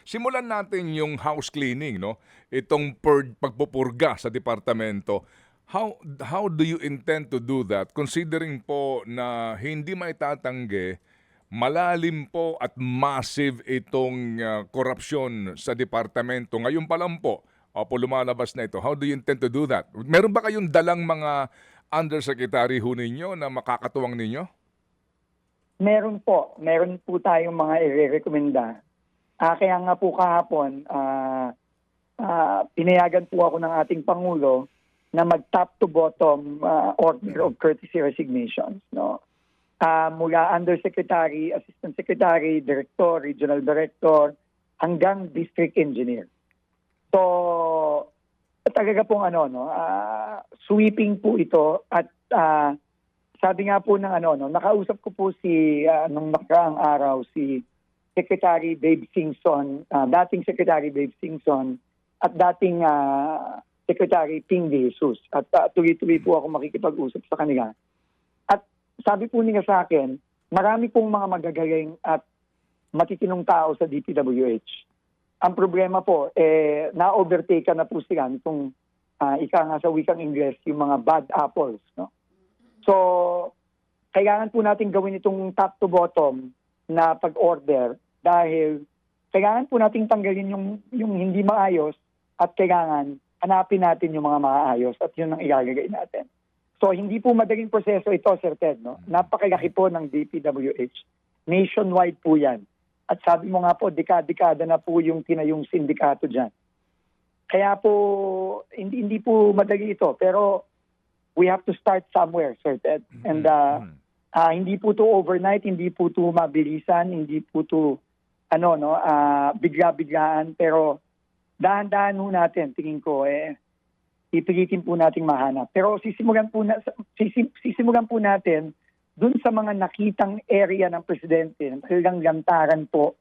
Simulan natin yung house cleaning, no? Itong pagpupurga sa departamento. How do you intend to do that considering po na hindi maitatanggi malalim po at massive itong korupsyon sa departamento. Ngayon pa lang po, lumalabas na ito. How do you intend to do that? Meron ba kayong dalang mga undersecretary ho ninyo na makakatuwang ninyo? Meron po. Meron po tayong mga i-recommenda. Kaya nga po kahapon, pinayagan po ako ng ating Pangulo na mag-top to bottom order of courtesy resignations. No? Mula Undersecretary, Assistant Secretary, Director, Regional Director, hanggang District Engineer. So, talaga pong sweeping po ito at sabi nga po ng nakausap ko po si nung nakaraang araw si Secretary Babe Singson, dating Secretary Babe Singson at dating Secretary Ping De Jesus. At tuloy-tuloy po ako makikipag-usap sa kanila. At sabi po nila sa akin, marami pong mga magagaling at matitinong tao sa DPWH. Ang problema po, na-overtake na po sila itong ika nga sa wikang Ingles, yung mga bad apples. No? So, kailangan po natin gawin itong top to bottom na pag-order dahil kailangan po natin tanggalin yung hindi maayos at kailangan hanapin natin yung mga maayos at yun ang ilalagay natin. So, hindi po madaling proseso ito, Sir Ted. No? Napakalaki po ng DPWH. Nationwide po yan. At sabi mo nga po, dekada na po yung tinayong sindikato dyan. Kaya po, hindi po madali ito. Pero, we have to start somewhere, Sir Ted. And hindi po to overnight, hindi po to mabilisan, hindi po to bigla-biglaan. Pero dahan-dahan po natin, tingin ko, ipilitin po nating mahanap. Pero sisimulan po natin dun sa mga nakitang area ng presidente, talagang lantaran po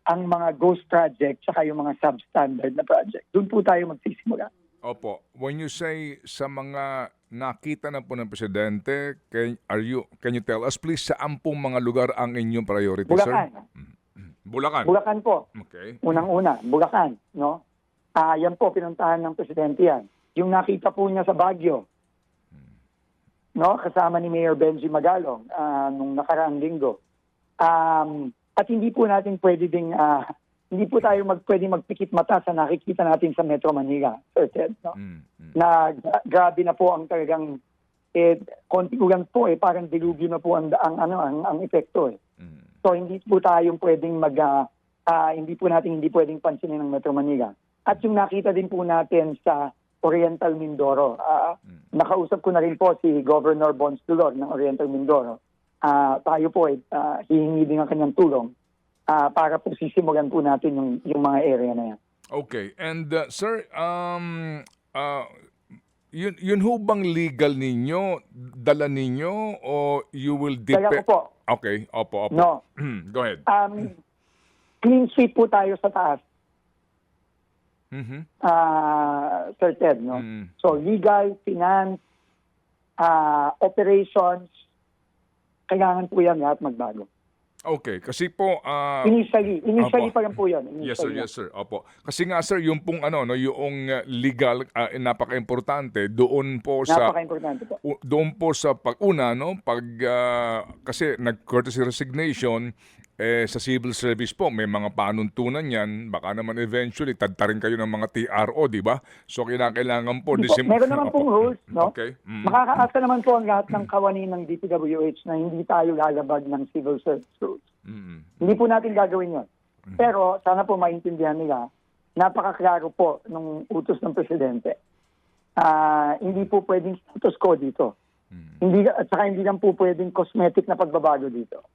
ang mga ghost project saka yung mga substandard na project. Doon po tayo magsisimula. Opo. When you say sa mga nakita na po ng presidente, can you tell us please saan pong mga lugar ang inyong priority, Bulacan. sir? Bulacan. Bulacan po. Okay. Unang-una, Bulacan, no? Yan po pinuntahan ng presidente yan. Yung nakita po niya sa Baguio, no, kasama ni Mayor Benji Magalong nung nakaraang linggo. At hindi po natin hindi po tayo pwedeng magpikit mata sa nakikita natin sa Metro Manila, Sir Ted, no? Na grabe na po ang talagang konti ulan po parang dilugyo na po ang epekto . So hindi po tayong pwedeng hindi pwedeng pansinin ng Metro Manila. At yung nakita din po natin sa Oriental Mindoro, nakausap ko na rin po si Governor Bons Dulor ng Oriental Mindoro. Tayo po hihingi din ang kanyang tulong para po sisimulan po natin yung mga area na yan. Okay. And sir, yun ho bang legal ninyo, dala ninyo, o you will Dala ko po. Okay. Opo. No. Go ahead. Clean sweep po tayo sa taas. Sir Ted, no? So legal, finance, operations, kailangan po yan lahat magbago. Okay, kasi po Initially pa lang po yan. Yes sir. Opo. Kasi nga sir, yung pong yung legal napaka-importante doon po sa Napaka-importante po. Doon po sa pag-una kasi nag-courtesy resignation sa civil service po, may mga panuntunan yan. Baka naman eventually, tadtarin kayo ng mga TRO, di ba? So, kailangan po... Meron naman pong rules, no? Okay. Makakaasa naman po ang lahat ng kawani ng DPWH na hindi tayo lalabag ng civil service rules. Hindi po natin gagawin yun. Pero, sana po maintindihan nila, napakaklaro po nung utos ng presidente. Hindi po pwedeng status quo dito. At saka hindi lang po pwedeng cosmetic na pagbabago dito.